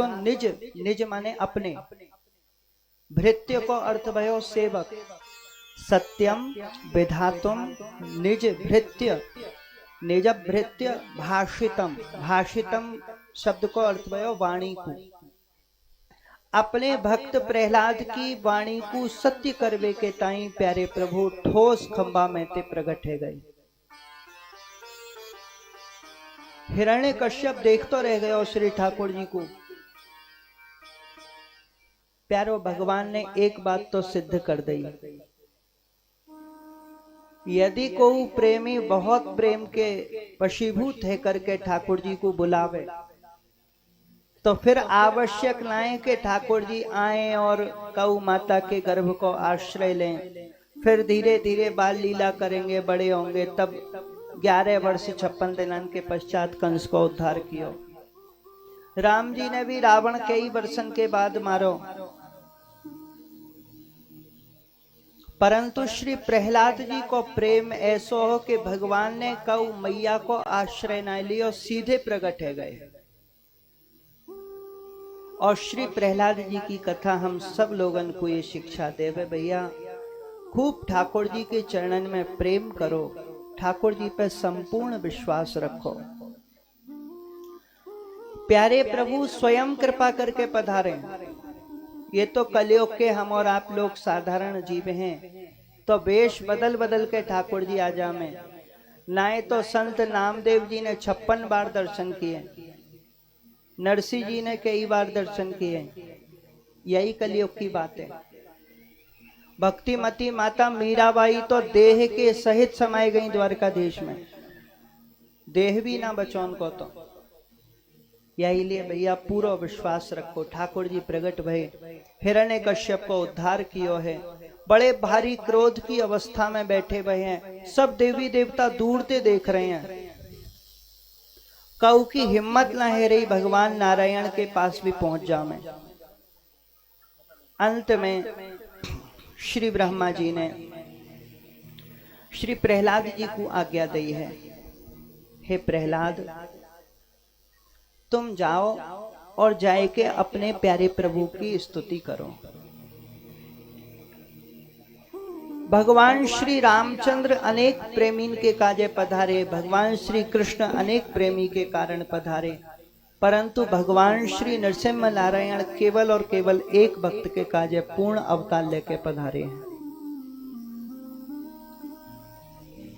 विधातुं निज, निज माने अपने, भृत्य को अर्थ भयो सेवक, सत्यम विधातुं निज भृत्य, निज भृत्य भाषितम, भाषितम शब्द को अर्थ भयो वाणी को, अपने भक्त प्रहलाद की वाणी को सत्य करवे के ताई प्यारे प्रभु ठोस खंबा में ते प्रगट है गए। हिरण्यकश्यप देखतो रह गयो श्री ठाकुर जी को। प्यारो भगवान ने एक बात तो सिद्ध कर दी, यदि कोई प्रेमी बहुत प्रेम के वशीभूत है करके ठाकुर जी को बुलावे, तो फिर आवश्यक ना है कि ठाकुर जी आए और गौ माता के गर्भ को आश्रय लें, फिर धीरे धीरे बाल लीला करेंगे, बड़े होंगे, तब 11 वर्ष 56 दिन के पश्चात कंस को उद्धार किया। राम जी ने भी रावण कई वर्षन के बाद मारो, परंतु श्री प्रहलाद जी को प्रेम ऐसो हो कि भगवान ने गौ मैया को आश्रय न लियो, सीधे प्रकट है गए। और श्री प्रहलाद जी की कथा हम सब लोगन को ये शिक्षा देवे, भैया खूब ठाकुर जी के चरणन में प्रेम करो, ठाकुर जी पर संपूर्ण विश्वास रखो। प्यारे प्रभु स्वयं कृपा करके पधारे। ये तो कलयुग के हम और आप लोग साधारण जीव हैं, तो वेश बदल बदल के ठाकुर जी आ जामे। नाए तो संत नामदेव जी ने 56 बार दर्शन किए, नरसिंह जी ने कई बार दर्शन किए। यही कलयुग की बात है। भक्तिमती माता मीराबाई तो देह के सहित समाये गई द्वारकाधीश में, देह भी ना बचौन को। तो यही लिए भैया पूरा विश्वास रखो, ठाकुर जी प्रगट भय, हिरण्यकश्यप को उद्धार कियो है। बड़े भारी क्रोध की अवस्था में बैठे हुए हैं, सब देवी देवता दूर से देख रहे हैं। कऊ की हिम्मत न है रही भगवान नारायण के पास भी पहुंच जावे। अंत में श्री ब्रह्मा जी ने श्री प्रहलाद जी को आज्ञा दी है, हे प्रहलाद तुम जाओ और जाए के अपने प्यारे प्रभु की स्तुति करो। भगवान श्री रामचंद्र अनेक प्रेमीन के काजे पधारे, भगवान श्री कृष्ण अनेक प्रेमी के कारण पधारे, परंतु भगवान श्री नरसिंह नारायण केवल और केवल एक भक्त के काजे पूर्ण अवतार लेके पधारे हैं।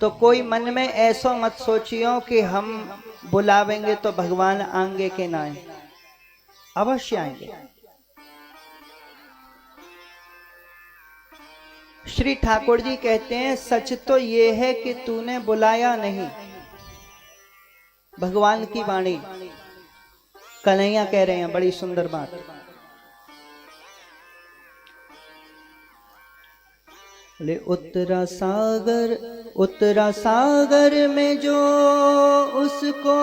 तो कोई मन में ऐसा मत सोचियो कि हम बुलावेंगे तो भगवान आएंगे के ना आए, अवश्य आएंगे। श्री ठाकुर जी कहते हैं सच तो ये है कि तूने बुलाया नहीं। भगवान की वाणी कन्हैया कह रहे हैं, बड़ी सुंदर बात। ले उत्तरा सागर में जो उसको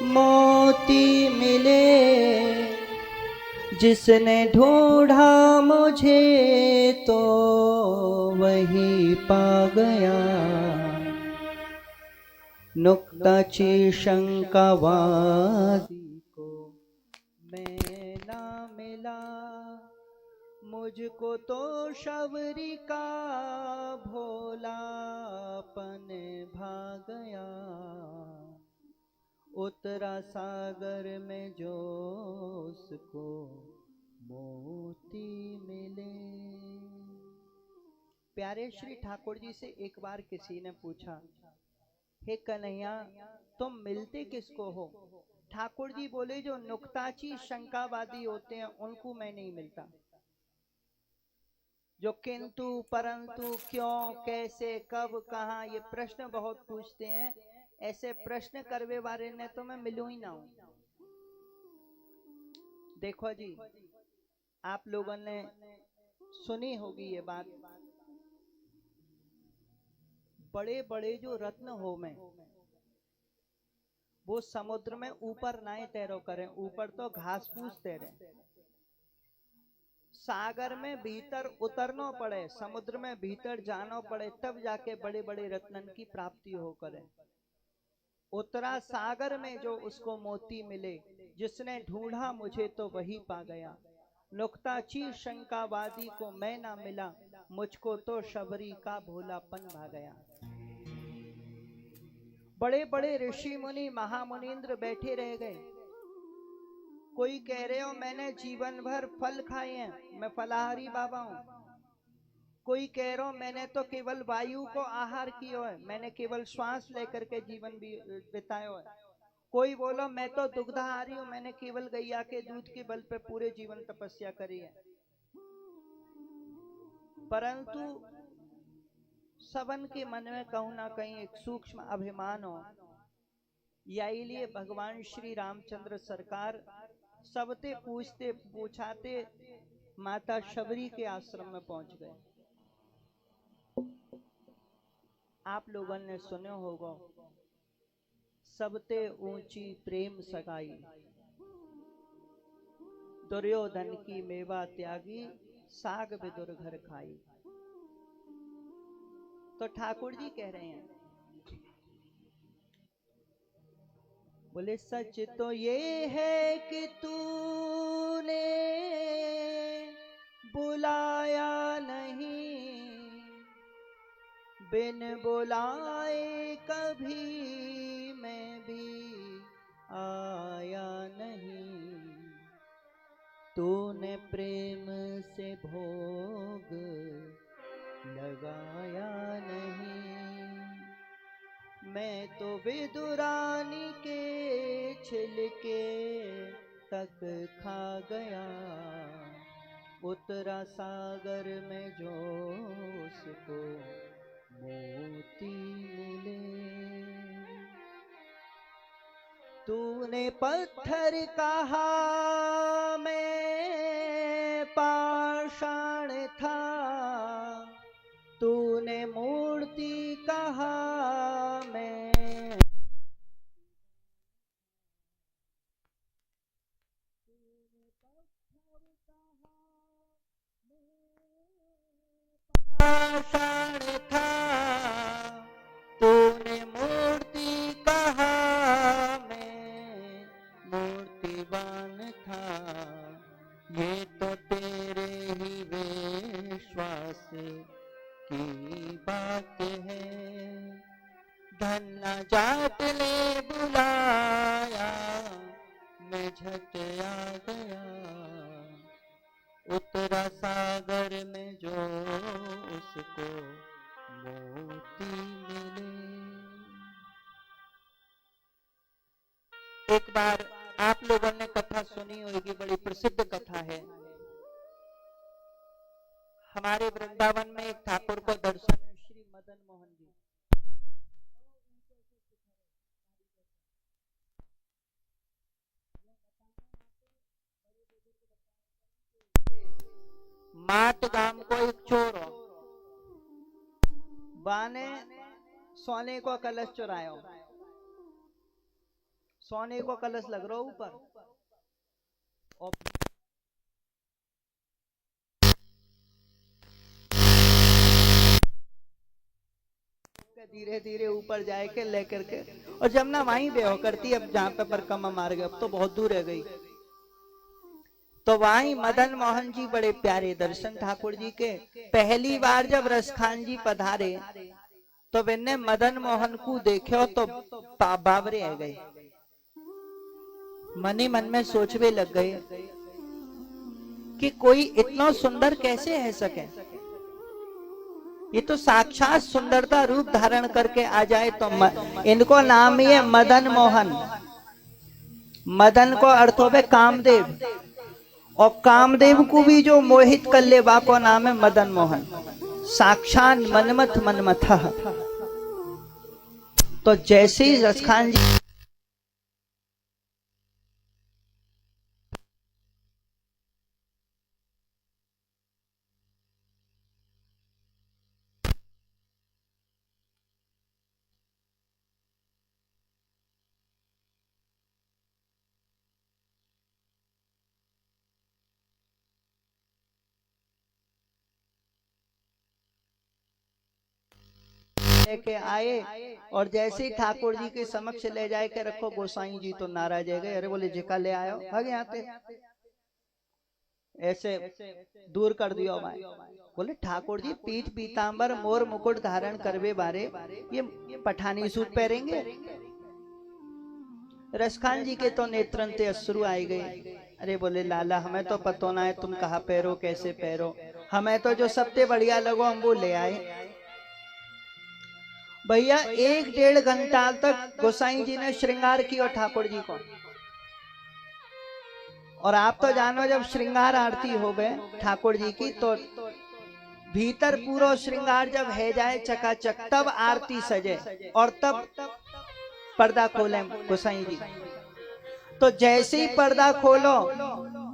मोती मिले, जिसने ढूंढा मुझे तो वही पा गया। नुक्ताची शंका वादी को मैं ना मिला, मुझको तो शबरी का भोलापन भा गया। उत्तरा सागर में जो उसको मोती मिले। प्यारे श्री ठाकुर जी से एक बार किसी ने पूछा, हे कन्हैया तुम मिलते किसको हो? ठाकुर जी बोले जो नुक्ताची शंकावादी होते हैं उनको मैं नहीं मिलता। जो किंतु परंतु क्यों कैसे कब कहाँ ये प्रश्न बहुत पूछते हैं, ऐसे प्रश्न करवे वाले ने तो मैं मिलूं ही ना हूं। देखो जी, आप लोगों ने सुनी होगी ये बात, बड़े बड़े जो रत्न हो में वो समुद्र में ऊपर ना तैरो करें, ऊपर तो घास फूस तैरे। सागर में भीतर उतरना पड़े, समुद्र में भीतर जाना पड़े, तब जाके बड़े बड़े रत्नन की प्राप्ति हो करे। उतरा सागर में जो उसको मोती मिले, जिसने ढूंढा मुझे तो वही पा गया। नुक्ता चीर शंकावादी को मैं ना मिला, मुझको तो शबरी का भोलापन भा गया। बड़े बड़े ऋषि मुनि महामुनिंद्र बैठे रह गए। कोई कह रहे हो मैंने जीवन भर फल खाए हैं, मैं फलाहारी बाबा हूं। कोई कह रहा हूं मैंने तो केवल वायु को आहार किया है, मैंने केवल श्वास लेकर के जीवन बिताया है। कोई बोलो मैं तो दुग्धाहारी हूं, मैंने केवल गैया के दूध के बल पे पूरे जीवन तपस्या करी है। परंतु सबन के मन में कहूं ना कहीं एक सूक्ष्म अभिमान हो, यही लिए भगवान श्री रामचंद्र सरकार सबते पूछते पूछाते माता शबरी के आश्रम में पहुंच गए। आप लोगों ने सुने होगा, सबते ऊंची प्रेम सगाई, दुर्योधन की मेवा त्यागी, साग विदुर घर खाई। तो ठाकुर जी कह रहे हैं, बोले सच तो ये है कि तूने बुलाया नहीं, बिन बुलाए कभी मैं भी आया नहीं। तूने प्रेम से भोग लगाया नहीं, मैं तो विदुरानी के छिलके तक खा गया। उतरा सागर में जो उसको मोती मिले, तूने पत्थर कहा मैं पाषाण था, तूने मूर्ति कहा मैं पाषाण था, तूने मूर्ति कहा मैं मूर्तिवान था। ये तो तेरे ही विश्वास की बात है, धन्ना जाट ने बुलाया मैं झट आ गया। उतरा सागर में जो उसको मोती मिले। एक बार आप लोगों ने कथा सुनी होगी, बड़ी प्रसिद्ध कथा है। हमारे वृंदावन में एक ठाकुर को दर्शन है, श्री मदन मोहन जी। माट गांव को एक चोर हो, बाने सोने को कलश चुरायो, सोने को कलश लग रहा ऊपर, और धीरे धीरे ऊपर जाए के लेकर के, और जमुना वहीं बेहो करती, अब जहां पे परिक्रमा मार गए, अब तो बहुत दूर रह गई। तो वहीं मदन मोहन जी बड़े प्यारे दर्शन ठाकुर जी के। पहली बार जब रसखान जी पधारे तो मैंने मदन मोहन को देखे तो बावरे आ गए, मन ही मन में सोचवे लग गए कि कोई इतना सुंदर कैसे है सके। ये तो साक्षात सुंदरता रूप धारण करके आ जाए तो इनको नाम ही है मदन मोहन। मदन को अर्थ हो कामदेव, और कामदेव को भी जो मोहित कर ले को नाम है मदन मोहन, साक्षात मनमथ मनमथा। तो जैसे ही रसखान जी लेके आए और जैसे ही ठाकुर जी के समक्ष ले जाए के रखो, गोसाई जी तो नाराज है गए। अरे बोले जिका ले आयो भाग यहाँ पे, ऐसे दूर कर दियो भाई। बोले ठाकुर जी पीठ पीतांबर मोर मुकुट धारण करवे बारे ये पठानी सूट पहरेंगे। रसखान जी के तो नेत्रन ते अश्रु आए गए। अरे बोले लाला हमें तो पतो ना है तुम कहाँ पैरो कैसे पैरो, हमें तो जो सबसे बढ़िया लगो हम वो ले आए। भैया 1-1.5 घंटा तक गोसाई जी ने श्रृंगार किया ठाकुर जी को। और आप तो जानो जब श्रृंगार आरती हो गए ठाकुर जी की तो भीतर पूरा श्रृंगार जब है जाए चकाचक, तब आरती सजे और तब पर्दा खोले गोसाई जी। तो जैसे ही पर्दा खोलो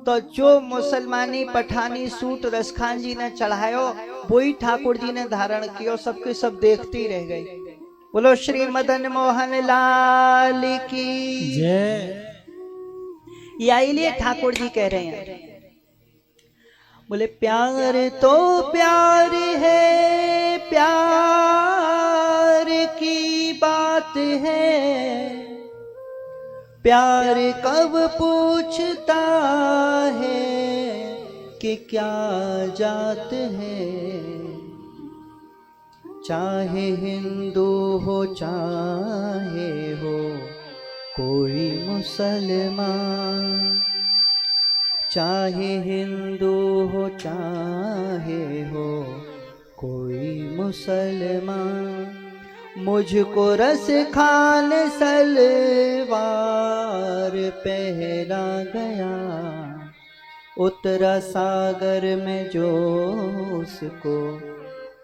तो जो मुसलमानी पठानी सूट रसखान जी ने चढ़ायो वही ठाकुर जी ने धारण किया। सबके सब देखते ही रह गए। बोलो श्री मदन मोहन लाल की जय। यही लिए ठाकुर जी कह रहे हैं, बोले प्यार तो प्यार है, प्यार की बात है, प्यार कब पूछता है कि क्या जात है। चाहे हिंदू हो चाहे हो कोई मुसलमान, चाहे हिंदू हो चाहे हो कोई मुसलमान, मुझको रस खान सलवार पहरा गया, उत्तरा सागर में जो उसको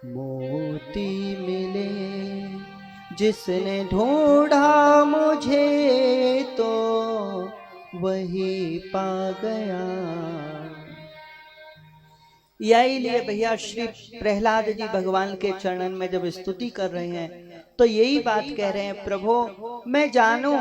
मोती मिले, जिसने ढूंढा मुझे तो वही पा गया। यही लिए भैया श्री प्रहलाद जी भगवान के चरणन में जब स्तुति कर रहे हैं तो यही बात कह रहे हैं, प्रभु मैं जानू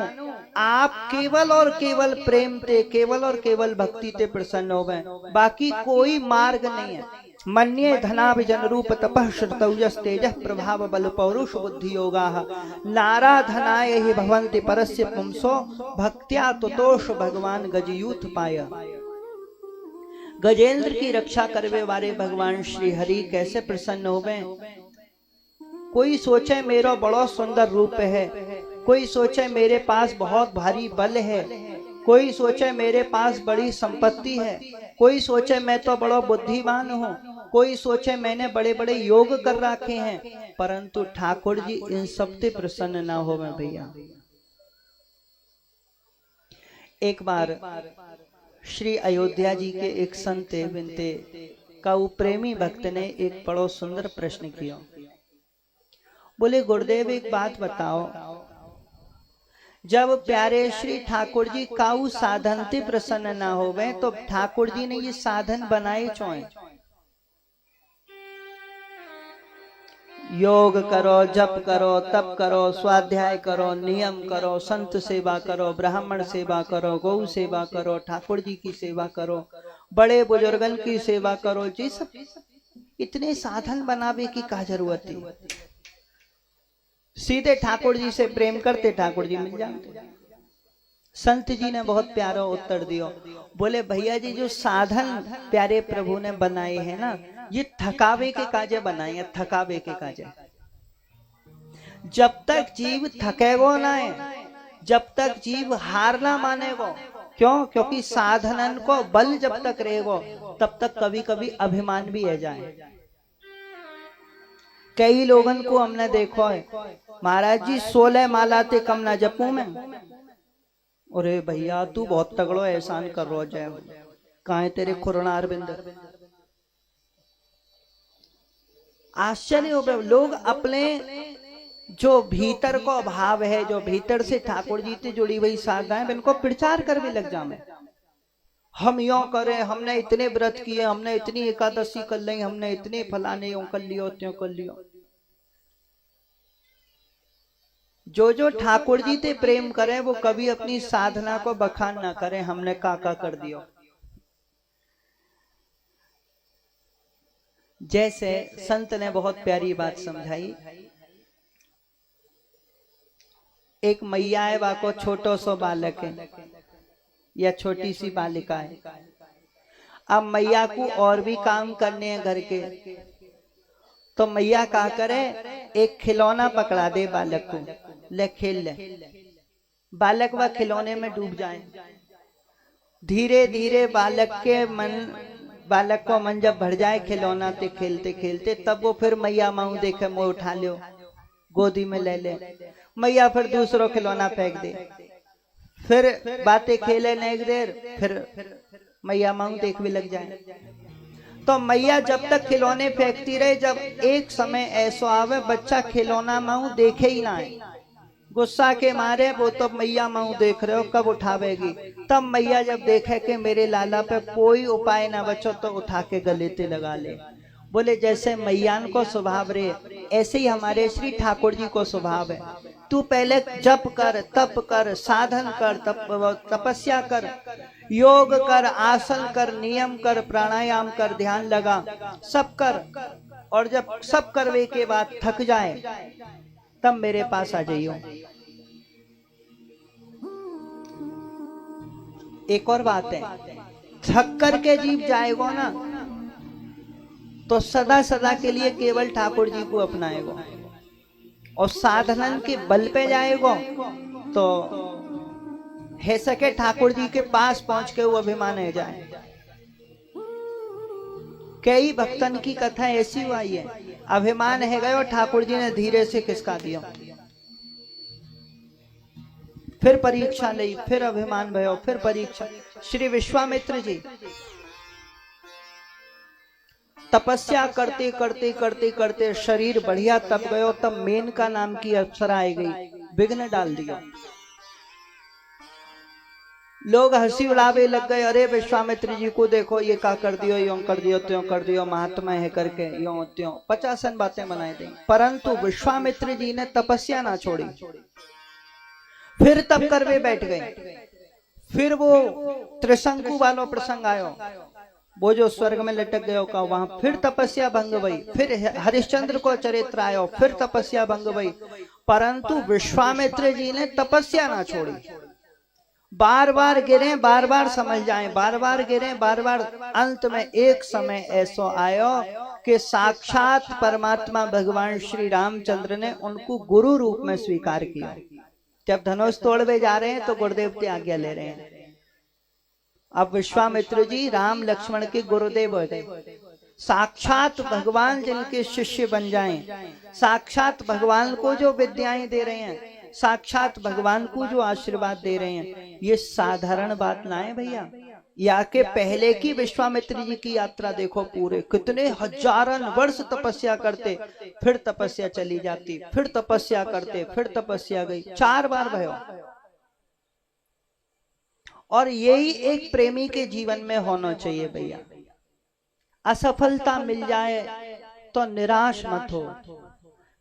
आप केवल और केवल प्रेम ते, केवल और केवल भक्ति ते प्रसन्न हो गए, बाकी कोई मार्ग नहीं है। मन्ये धनाभिजन रूप तपः श्रुतौजस तेजः प्रभाव बल पौरुष बुद्धि योगाः, नाराधनाय हि भवन्ति परस्य पुंसो, भक्त्या तुतोष भगवान गजयूथ पाय। गजेंद्र की रक्षा करवे वाले भगवान श्री हरि कैसे प्रसन्न हो गए। कोई सोचे मेरा बड़ा सुंदर रूप है, कोई सोचे मेरे पास बहुत भारी बल है, कोई सोचे मेरे पास बड़ी संपत्ति है, कोई सोचे मैं तो बड़ा बुद्धिमान हूँ, कोई सोचे मैंने बड़े बड़े योग कर रखे हैं, परंतु ठाकुर जी इन सबसे प्रसन्न ना हो मैं भैया। एक बार श्री अयोध्या जी के एक संत विनते का प्रेमी भक्त ने एक बड़ा सुंदर प्रश्न किया। बोले गुरुदेव एक बात बताओ, जब प्यारे श्री ठाकुर जी काऊ साधन ते प्रसन्न ना हो गए तो ठाकुर जी ने ये साधन बनाए चोए। योग करो, जप करो, तप करो, स्वाध्याय करो, नियम करो, संत सेवा करो, ब्राह्मण सेवा करो, गौ सेवा करो, ठाकुर जी की सेवा करो, बड़े बुजुर्गन की सेवा करो, जी सब इतने साधन बनावे की क्या जरूरत है। सीधे ठाकुर जी से प्रेम करते ठाकुर जी मिल जाते। संत जी ने बहुत प्यारा उत्तर दिया। बोले भैया जी जो साधन प्यारे प्रभु ने बनाए हैं ना, ये थकावे के काजे बनाए हैं, थकावे के काजे। जब तक जीव थकेगो ना है, जब तक जीव हार ना मानेगो, क्यों? क्योंकि साधनन को बल जब तक रहेगो तब तक कभी कभी अभिमान भी है जाए। कई लोगन को हमने देखो है, महाराज जी 16 माला ते कम ना जपू में। अरे भैया तू बहुत तगड़ो एहसान कर रो जय, कहाँ तेरे खुरनार बिंद। आश्चर्य हो गए लोग, अपने जो भीतर को भाव है, जो भीतर से ठाकुर जी से जुड़ी हुई साधनाएं, इनको प्रचार कर भी लग जाए। हम यो करें, हमने इतने व्रत किए, हमने इतनी एकादशी कर ली, हमने इतने फलाने यो कर लियो त्यों कर लियो। जो जो ठाकुर जी से प्रेम करे वो कभी अपनी साधना को बखान ना करे, हमने काका कर दियो। जैसे संत ने बहुत प्यारी बात समझाई, एक मैया है, वाको छोटो सो बालक है या छोटी सी बालिका है। अब मैया को और भी काम करने हैं घर के, तो मैया क्या करे, एक खिलौना पकड़ा दे बालक को, ले खेल ले। बालक वह खिलौने में डूब जाए। धीरे धीरे बालक को मन जब भर जाए खिलौना ते खेलते खेलते, तब वो फिर मैया माऊ देखे, मोह उठा लो, गोदी में ले ले। मैया फिर दूसरो खिलौना फेंक दे, फिर बातें खेले नहीं देर, फिर मैया माऊ देख भी लग जाए। तो मैया जब तक खिलौने फेंकती रहे, जब एक समय ऐसा आवे बच्चा खिलौना माऊ देखे ही ना आए, गुस्सा के मारे वो तो मैया माऊ देख रहे हो कब उठावेगी। तब मैया जब देखे कि मेरे लाला पे कोई उपाय ना बचो, तो उठा के गले ते लगा ले। बोले जैसे मैयान को स्वभाव रे, ऐसे ही हमारे श्री ठाकुर जी को स्वभाव है। तू पहले जप कर, तप कर, साधन कर, तपस्या कर, योग कर, आसन कर, नियम कर, प्राणायाम कर, ध्यान लगा, सब कर। और जब सब करवे के बाद थक जाए, तब मेरे पास आ जाइयो। एक और बात है, थक करके जीव जाएगो ना, तो सदा सदा के लिए केवल ठाकुर जी को अपनाएगो। और साधना के बल पे जाएगो तो है सके ठाकुर जी के पास पहुंच के वो अभिमान है जाए। कई भक्तन की कथा ऐसी हुई है, अभिमान है गए और ठाकुर जी ने धीरे से खिसका दिया, फिर परीक्षा ली, फिर अभिमान भयो, फिर परीक्षा। श्री विश्वामित्र जी तपस्या करते करते करते करते शरीर बढ़िया तप गयो, तब मेनका नाम की अप्सरा आई गई, विघ्न डाल दिया। लोग हंसी उड़ावे लग गए, अरे विश्वामित्र जी को देखो, ये क्या कर दियो, यो कर दियो, त्यों कर दियो, महात्मा है करके यो त्यों 50 बातें बनाई दी। परंतु विश्वामित्र जी ने तपस्या ना छोड़ी, फिर तप करवे बैठ गए। फिर वो त्रिशंकु वालों प्रसंग आयो, वो जो स्वर्ग में लटक गयो का, वहां फिर तपस्या भंग हुई। फिर हरिश्चंद्र को चरित्र आयो, फिर तपस्या भंग हुई। परंतु विश्वामित्र जी ने तपस्या ना छोड़ी, बार बार गिरे, बार बार समझ जाए, बार बार गिरे, बार बार। अंत में एक समय ऐसा आयो कि साक्षात परमात्मा भगवान श्री रामचंद्र ने उनको गुरु रूप में स्वीकार किया। जब धनुष तोड़वे जा रहे हैं तो गुरुदेव की आज्ञा ले रहे हैं। अब विश्वामित्र जी राम लक्ष्मण के गुरुदेव हो गए, साक्षात भगवान जिनके शिष्य बन जाएं, साक्षात भगवान को जो विद्याएं दे रहे हैं, साक्षात भगवान को जो आशीर्वाद दे रहे हैं, ये साधारण बात ना है भैया। या के पहले की विश्वामित्र जी की यात्रा देखो, पूरे कितने हजारन वर्ष तपस्या करते, फिर तपस्या चली जाती, फिर तपस्या करते, फिर तपस्या गई, 4 बार भयो। और यही एक प्रेमी के जीवन में होना चाहिए भैया। असफलता मिल जाए तो निराश मत हो,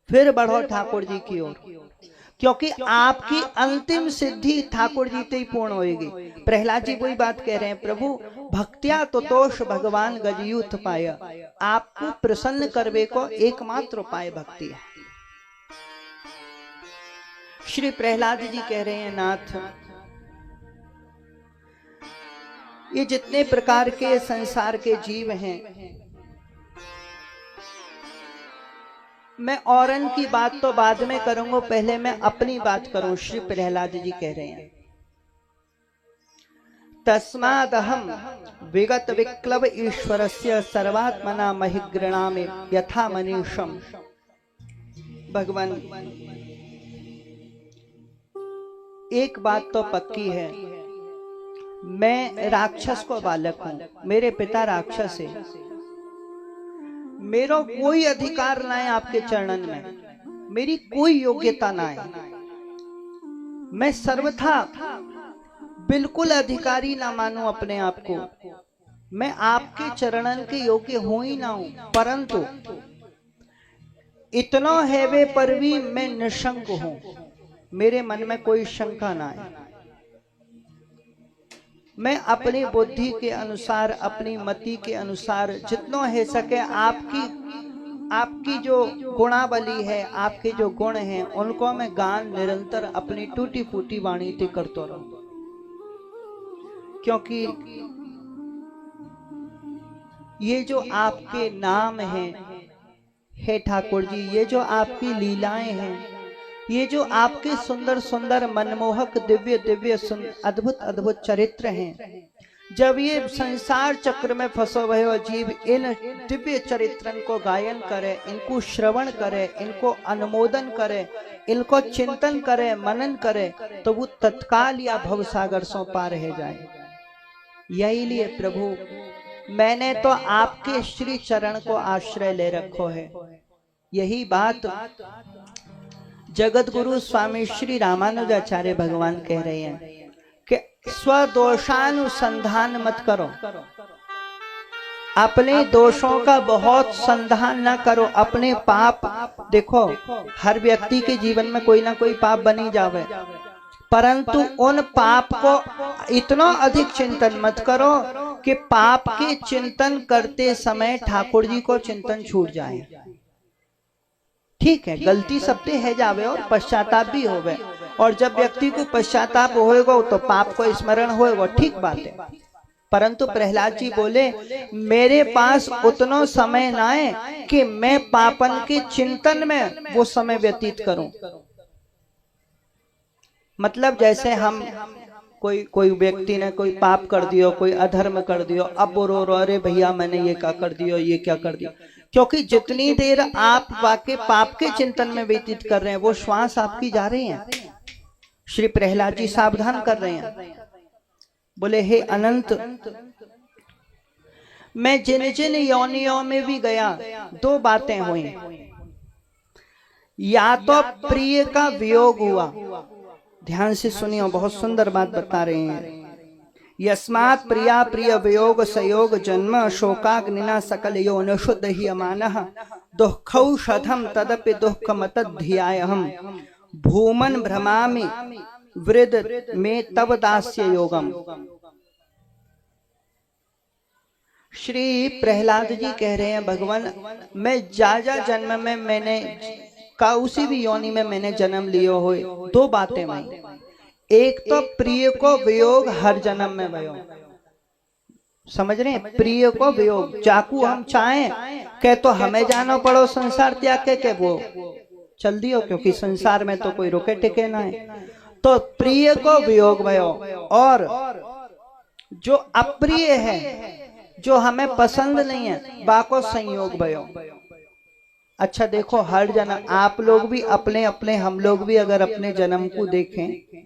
फिर बढ़ो ठाकुर जी की ओर, क्योंकि आपकी अंतिम सिद्धि ठाकुर जी से ही पूर्ण होगी। प्रहलाद जी वही बात कह रहे हैं, प्रभु भक्त्या तोष भगवान गजयूथ पाय, आपको प्रसन्न करवे को एकमात्र उपाय भक्ति है। श्री प्रहलाद जी कह रहे हैं, नाथ ये जितने प्रकार के संसार के जीव हैं, मैं औरन की बात तो बाद में करूंगा, पहले मैं अपनी बात करूं। श्री प्रहलाद जी कह रहे हैं, तस्मादहम विगत विक्लव ईश्वरस्य सर्वात्मना महिगृणामि यथा मनीषम। भगवान एक बात तो पक्की है, मैं राक्षस को बालक हूं, मेरे पिता राक्षस है, मेरा कोई अधिकार ना है आपके चरणन में, मेरी कोई योग्यता ना है, मैं सर्वथा बिल्कुल अधिकारी ना मानूं अपने आप को, मैं आपके चरणन के योग्य हूं ही ना हूं। परंतु इतना है वे पर भी मैं निशंक हूं, मेरे मन में कोई शंका ना है। मैं अपनी बुद्धि के अनुसार, अपनी मति के अनुसार जितना है सके आपकी आपकी जो गुणावली है, आपके जो गुण हैं, उनको मैं गान निरंतर अपनी टूटी फूटी वाणी से करता रहूं, क्योंकि ये जो आपके नाम हैं हे ठाकुर जी, ये जो आपकी लीलाएं हैं, ये जो आपके सुंदर सुंदर मनमोहक दिव्य दिव्य अद्भुत अद्भुत चरित्र हैं, जब ये संसार चक्र में फंसो हुए हो जीव इन दिव्य चरित्रन को गायन करे, इनको श्रवण करे, इनको अनुमोदन करे, इनको चिंतन करे, मनन करे, तो वो तत्काल या भवसागर सो पार रह जाए। यही लिए प्रभु मैंने तो आपके श्री चरण को आश्रय ले रखो है। यही बात जगत गुरु स्वामी श्री रामानुजाचार्य भगवान कह रहे हैं कि स्वदोषानुसंधान मत करो, अपने दोषों का बहुत संधान न करो, अपने पाप देखो हर व्यक्ति के जीवन में कोई ना कोई पाप बनी जावे, परंतु उन पाप को इतना अधिक चिंतन मत करो कि पाप के चिंतन करते समय ठाकुर जी को चिंतन छूट जाए। ठीक है, गलती सबसे है जावे और पश्चाताप भी होवे, और जब व्यक्ति को पश्चाताप होएगा तो पाप को स्मरण होएगा, ठीक बात है। परंतु प्रहलाद जी बोले मेरे पास उतना समय ना है कि मैं पापन के चिंतन में वो समय व्यतीत करूं। मतलब जैसे हम कोई व्यक्ति ने कोई पाप कर दियो, कोई अधर्म कर दियो, अब वो रो अरे भैया मैंने ये क्या कर दियो, ये क्या कर दिया, क्योंकि जितनी देर आप वाकई पाप के चिंतन में व्यतीत कर रहे हैं वो श्वास आपकी जा रही हैं। श्री प्रहलाद जी सावधान कर रहे हैं, बोले हे अनंत, मैं जिन जिन योनियों में भी गया दो बातें हुई, या तो प्रिय का वियोग हुआ, ध्यान से सुनियो बहुत सुंदर बात बता रहे हैं, यस्मात् प्रिया प्रिय वियोग संयोग जन्म शोकाग्निना सकल योन शुद्ध ही अमानः दुःखौषधम तदपि दुःखमतध्यायहम् भूमन भ्रमामि वृद्ध में तव दास्य योगम। श्री प्रहलाद जी कह रहे हैं भगवान मैं जा जन्म में मैंने का उसी भी योनि में मैंने जन्म लियो हो, दो बातें भाई, एक तो प्रिय को वियोग हर जन्म में भयो, समझ रहे हैं, प्रिय को वियोग, चाकू हम चाहें के तो हमें जाना पड़ो संसार त्याग के वो चल दियो, क्योंकि संसार में तो कोई रुके टिके ना है, तो प्रिय को वियोग भयो, और जो अप्रिय है जो हमें पसंद नहीं है बाको संयोग भयो। अच्छा देखो हर जन्म आप लोग भी अपने अपने, हम लोग भी अगर अपने जन्म को देखें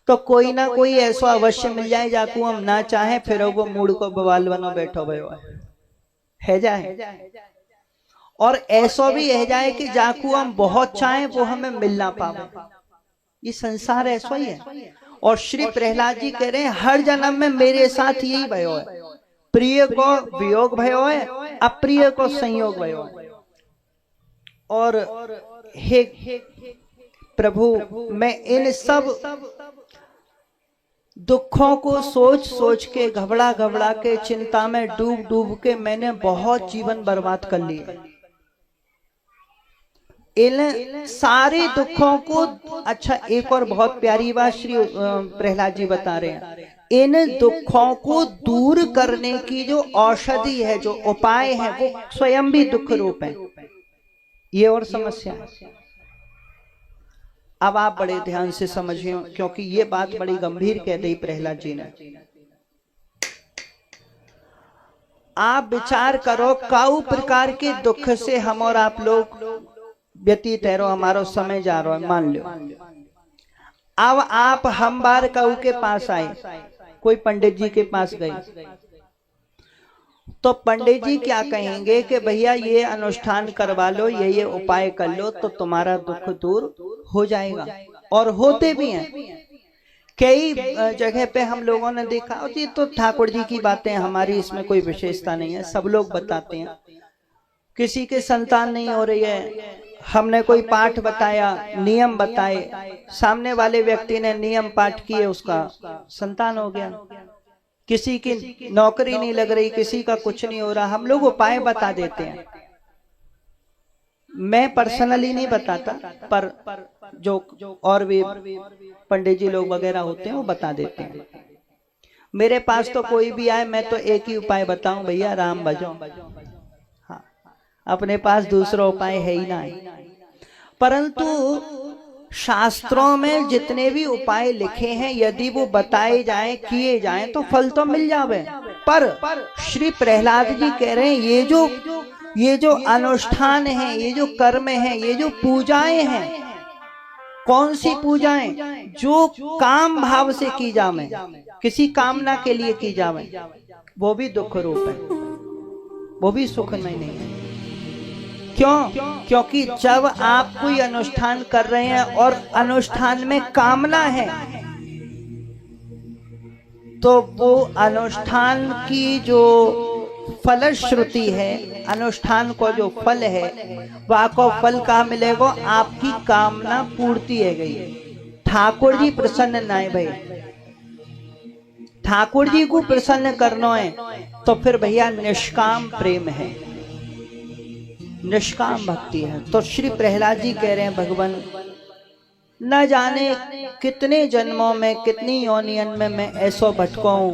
तो कोई ना कोई ऐसा अवश्य मिल जाए जाकू हम ना चाहे फिर वो मूड को बवाल बनो बैठो भयो है जाए, और ऐसा भी है जाए कि जाकू हम बहुत चाहें वो हमें मिल ना पावे। ये संसार ऐसा ही है, और श्री प्रहलाद जी कह रहे हैं हर जन्म में मेरे साथ यही भयो है, प्रिय को वियोग भयो है, अप्रिय को संयोग भयो है। और हे प्रभु मैं इन सब दुखों को सोच सोच के घबरा घबरा के चिंता में डूब डूब के मैंने बहुत जीवन बर्बाद कर लिए। इन सारे दुखों को, अच्छा एक और बहुत प्यारी बात श्री प्रहलाद जी बता रहे हैं, इन दुखों को दूर करने की जो औषधि है, जो उपाय है, वो स्वयं भी दुख रूप है। ये और समस्या है। अब आप बड़े ध्यान से समझिए, क्योंकि ये बात बड़ी गंभीर कह दी प्रहलाद जी ने। आप विचार करो काऊ प्रकार के दुख से हम और आप लोग व्यतीत है, हमारा समय जा रहा है, मान लो अब आप हम बार काऊ के पास आए, कोई पंडित जी के पास गए, तो पंडित जी क्या कहेंगे कि भैया ये अनुष्ठान करवा लो, ये उपाय कर लो तो तुम्हारा दुख दूर हो जाएगा, और होते भी हैं। कई जगह पे हम लोगों ने देखा, और ये तो ठाकुर जी की बातें, हमारी इसमें कोई विशेषता नहीं है, सब लोग बताते हैं, किसी के संतान नहीं हो रही है, हमने कोई पाठ बताया, नियम बताए, सामने वाले व्यक्ति ने नियम पाठ किए, उसका संतान हो गया, किसी की नौकरी नहीं लग रही, किसी का कुछ नहीं हो रहा, हम लोग उपाय बता देते हैं, मैं पर्सनली नहीं बताता, पर जो और भी पंडित जी लोग वगैरह होते हैं वो बता देते हैं। मेरे पास तो कोई भी आए मैं तो एक ही उपाय बताऊं, भैया राम भजो। हाँ, अपने पास दूसरा उपाय है ही ना। परंतु शास्त्रों में जितने भी उपाय लिखे हैं यदि वो बताए जाएं, किए जाएं तो फल तो मिल जावे। पर श्री प्रहलाद जी कह रहे हैं ये जो अनुष्ठान है, ये जो कर्म है, ये जो पूजाएं हैं, कौन सी पूजाएं? जो काम भाव से की जावे, किसी कामना के लिए की जावे, वो भी दुख रूप है, वो भी सुखमय नहीं है। क्यों? क्योंकि जब आप कोई अनुष्ठान कर रहे हैं और अनुष्ठान में कामना है, तो वो अनुष्ठान की जो फलश्रुति है, अनुष्ठान को जो फल है, वह को फल कहाँ मिलेगा? आपकी कामना पूर्ति है गई। ठाकुर जी प्रसन्न ना है भाई, ठाकुर जी को प्रसन्न करना है तो फिर भैया निष्काम प्रेम है, निष्काम भक्ति है। तो श्री प्रहलाद जी कह रहे हैं भगवान न जाने कितने जन्मों में, कितनी योनियन में मैं ऐसो भटका हूं।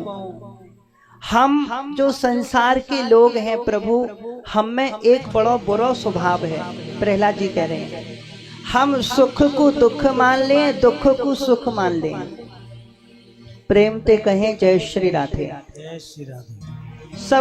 हम जो संसार के लोग हैं प्रभु, हम में एक बड़ा बुरा स्वभाव है। प्रहलाद जी कह रहे हैं हम सुख को दुख मान लें, दुख को सुख मान लें। प्रेम ते कहें जय श्री राधे। जय श्री राधे। सब